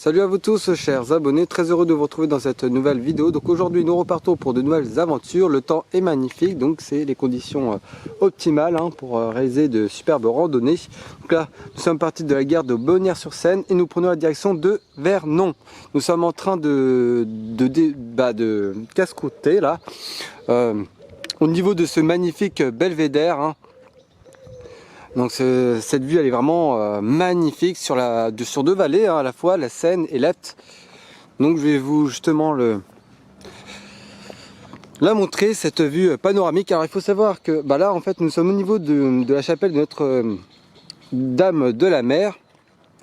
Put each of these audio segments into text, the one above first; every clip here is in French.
Salut à vous tous chers abonnés, très heureux de vous retrouver dans cette nouvelle vidéo. Donc aujourd'hui nous repartons pour de nouvelles aventures, le temps est magnifique, donc c'est les conditions optimales pour réaliser de superbes randonnées. Donc là nous sommes partis de la gare de Bonnières-sur-Seine et nous prenons la direction de Vernon. Nous sommes en train de casse-croûter là, au niveau de ce magnifique belvédère. Donc cette vue elle est vraiment magnifique sur deux vallées à la fois, la Seine et l'Epte. Donc je vais vous justement la montrer, cette vue panoramique. Alors il faut savoir que là en fait nous sommes au niveau de la chapelle de Notre Dame de la Mer.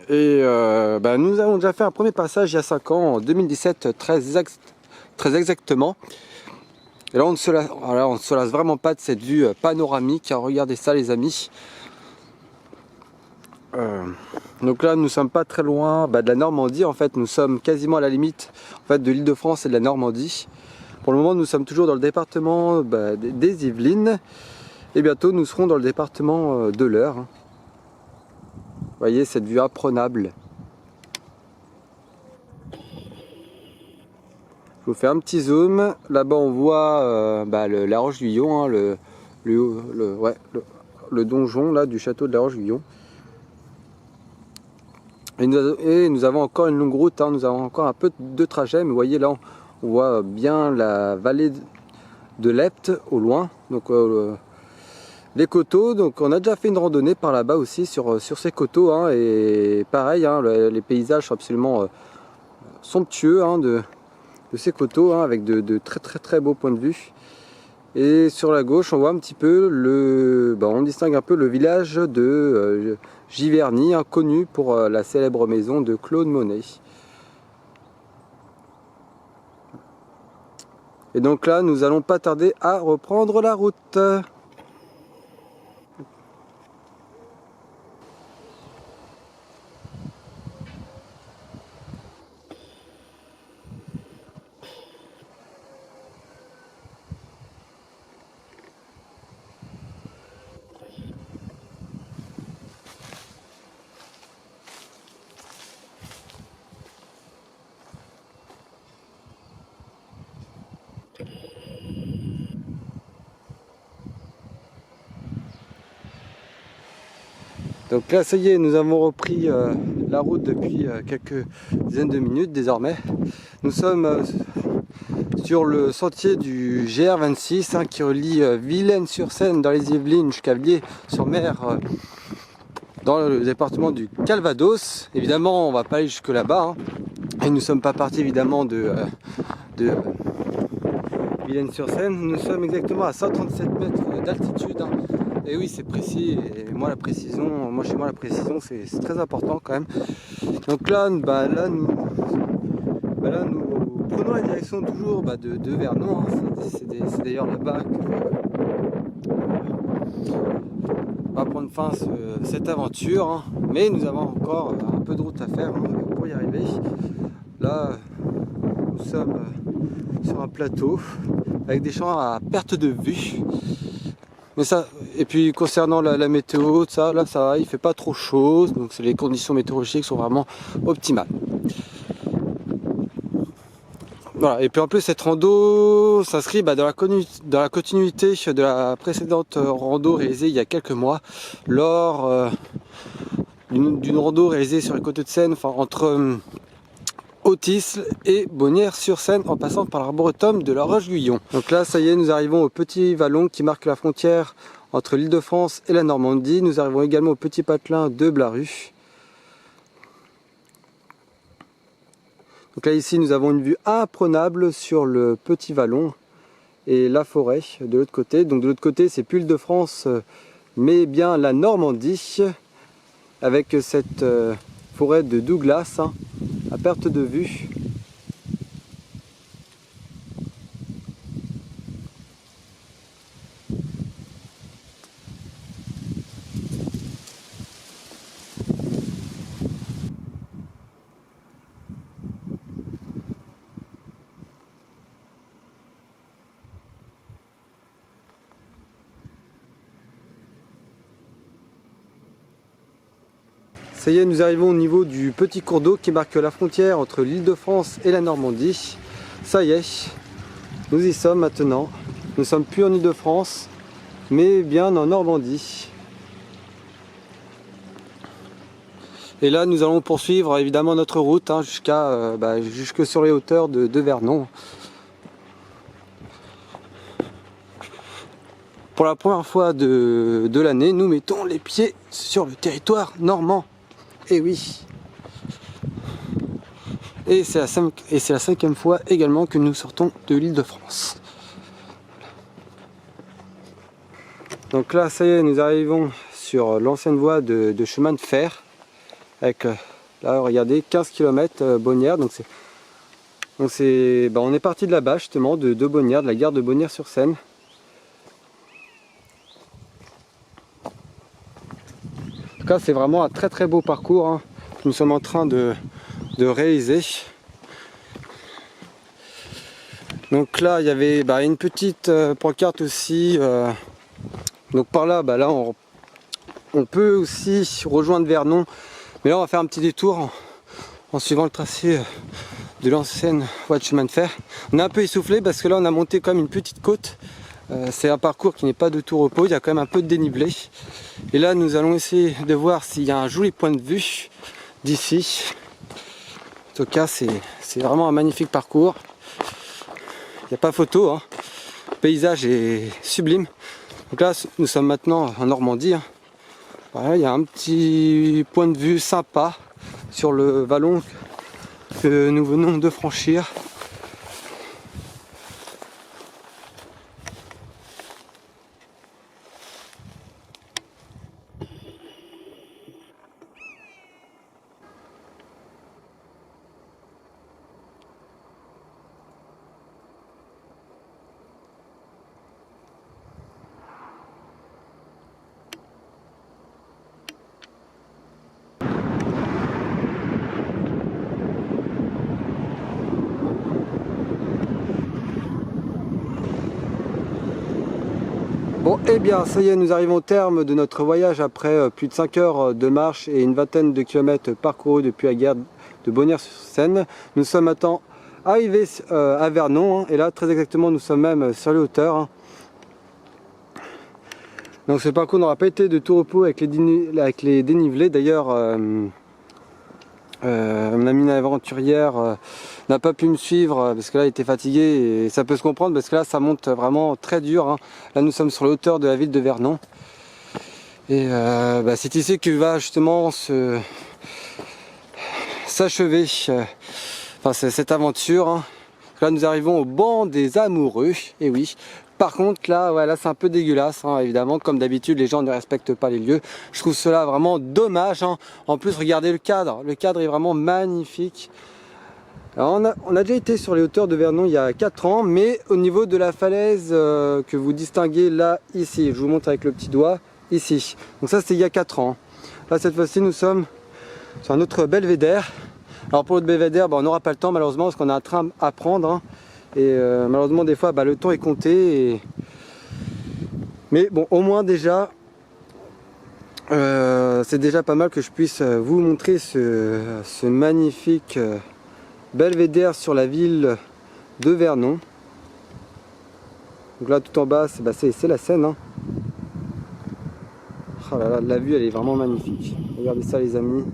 Et nous avons déjà fait un premier passage il y a 5 ans, en 2017 très exactement. Et là on ne se lasse vraiment pas de cette vue panoramique. Regardez ça les amis. Donc là nous sommes pas très loin de la Normandie, en fait nous sommes quasiment à la limite de l'Île-de-France et de la Normandie. Pour le moment nous sommes toujours dans le département des Yvelines et bientôt nous serons dans le département de l'Eure. Vous voyez cette vue imprenable. Je vous fais un petit zoom, là-bas on voit la Roche-Guyon, le donjon là, du château de la Roche-Guyon. Et nous avons encore une longue route, nous avons encore un peu de trajet, mais vous voyez là on voit bien la vallée de l'Epte au loin, donc les coteaux. Donc on a déjà fait une randonnée par là-bas aussi sur ces coteaux, et pareil, les paysages sont absolument somptueux de ces coteaux, avec de très beaux points de vue. Et sur la gauche on voit un petit peu on distingue un peu le village de Giverny, connu pour la célèbre maison de Claude Monet. Et donc là nous allons pas tarder à reprendre la route. Donc là ça y est, nous avons repris la route depuis quelques dizaines de minutes désormais. Nous sommes sur le sentier du GR26 qui relie Villennes-sur-Seine dans les Yvelines jusqu'à Villiers-sur-Mer dans le département du Calvados. Évidemment on va pas aller jusque là-bas, et nous ne sommes pas partis évidemment de Villennes-sur-Seine. Nous sommes exactement à 137 mètres d'altitude. Et oui, c'est précis, et chez moi la précision c'est très important quand même. Donc là, nous prenons la direction toujours de Vernon. C'est d'ailleurs là-bas qu'on va prendre fin cette aventure. Mais nous avons encore un peu de route à faire pour y arriver. Là, nous sommes sur un plateau avec des champs à perte de vue. Mais ça, et puis concernant la météo, ça va, il fait pas trop chaud, donc les conditions météorologiques sont vraiment optimales. Voilà, et puis en plus cette rando s'inscrit dans la continuité de la précédente rando réalisée il y a quelques mois, lors d'une rando réalisée sur les côtes de Seine, entre Autisle et Bonnières-sur-Seine en passant par l'arboretum de la Roche-Guyon. Donc là ça y est, nous arrivons au petit vallon qui marque la frontière entre l'Île-de-France et la Normandie. Nous arrivons également au petit patelin de Blaru. Donc là ici nous avons une vue imprenable sur le petit vallon et la forêt de l'autre côté. Donc de l'autre côté c'est plus l'Île-de-France mais bien la Normandie, avec cette forêt de Douglas à perte de vue. ça y est, nous arrivons au niveau du petit cours d'eau qui marque la frontière entre l'Île-de-France et la Normandie. Ça y est, nous y sommes maintenant. Nous ne sommes plus en Île-de-France, mais bien en Normandie. Et là, nous allons poursuivre évidemment notre route jusque sur les hauteurs de Vernon. Pour la première fois de l'année, nous mettons les pieds sur le territoire normand. Et oui. Et c'est la 5e fois également que nous sortons de l'Île-de-France. Donc là, ça y est, nous arrivons sur l'ancienne voie de chemin de fer. Avec, là, regardez, 15 km Bonnières. Donc on est parti de là-bas, justement, de Bonnières, de la gare de Bonnières-sur-Seine. En tout cas, c'est vraiment un très très beau parcours hein, que nous sommes en train de réaliser. Donc là, il y avait une petite pancarte aussi. Donc par là, là on peut aussi rejoindre Vernon. Mais là, on va faire un petit détour en suivant le tracé de l'ancienne voie de chemin de fer. On est un peu essoufflé parce que là, on a monté quand même une petite côte. C'est un parcours qui n'est pas de tout repos, il y a quand même un peu de dénivelé. Et là, nous allons essayer de voir s'il y a un joli point de vue d'ici. En tout cas, c'est vraiment un magnifique parcours. Il n'y a pas photo, hein. Le paysage est sublime. Donc là, nous sommes maintenant en Normandie. Hein. Voilà, il y a un petit point de vue sympa sur le vallon que nous venons de franchir. Bon, et bien, ça y est, nous arrivons au terme de notre voyage après plus de 5 heures de marche et une vingtaine de kilomètres parcourus depuis la gare de Bonnières-sur-Seine. Nous sommes maintenant arrivés à Vernon, hein, et là, très exactement, nous sommes même sur les hauteurs. Hein. Donc ce parcours n'aura pas été de tout repos avec les dénivelés. D'ailleurs, mon amie aventurière n'a pas pu me suivre parce que là, elle était fatiguée et ça peut se comprendre parce que là, ça monte vraiment très dur. Hein. Là, nous sommes sur les hauteurs de la ville de Vernon. Et c'est ici que va justement s'achever cette aventure. Hein. Là, nous arrivons au banc des amoureux. Et oui. Par contre là c'est un peu dégueulasse hein, évidemment, comme d'habitude les gens ne respectent pas les lieux. Je trouve cela vraiment dommage hein. En plus regardez le cadre est vraiment magnifique. Alors, on a déjà été sur les hauteurs de Vernon il y a 4 ans, mais au niveau de la falaise que vous distinguez là, ici, je vous montre avec le petit doigt, ici. Donc ça c'était il y a 4 ans. Là cette fois-ci nous sommes sur un autre belvédère. Alors pour le belvédère, on n'aura pas le temps malheureusement parce qu'on a un train à prendre. Hein. Et malheureusement des fois le temps est compté. Mais bon, au moins déjà, c'est déjà pas mal que je puisse vous montrer ce magnifique belvédère sur la ville de Vernon. Donc là tout en bas, c'est la Seine. Hein. Oh là là, la vue elle est vraiment magnifique. Regardez ça les amis.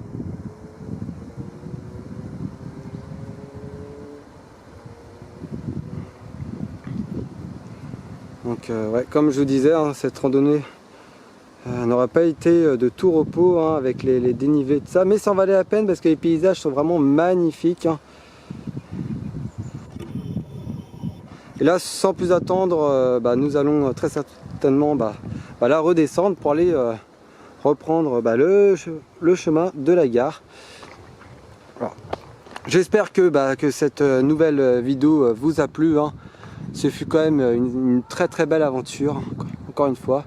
Donc comme je vous disais, hein, cette randonnée n'aura pas été de tout repos hein, avec les dénivelés de ça, mais ça en valait la peine parce que les paysages sont vraiment magnifiques. Hein. Et là, sans plus attendre, nous allons très certainement là redescendre pour aller reprendre le chemin de la gare. J'espère que cette nouvelle vidéo vous a plu. Hein. Ce fut quand même une très très belle aventure, encore une fois.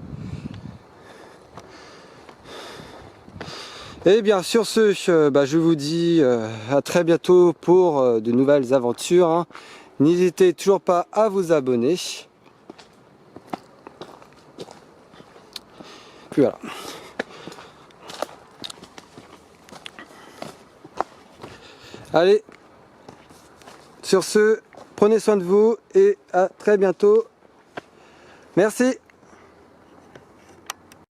Et bien sur ce, je vous dis à très bientôt pour de nouvelles aventures. Hein. N'hésitez toujours pas à vous abonner. Puis voilà. Allez, sur ce, prenez soin de vous et à très bientôt. Merci.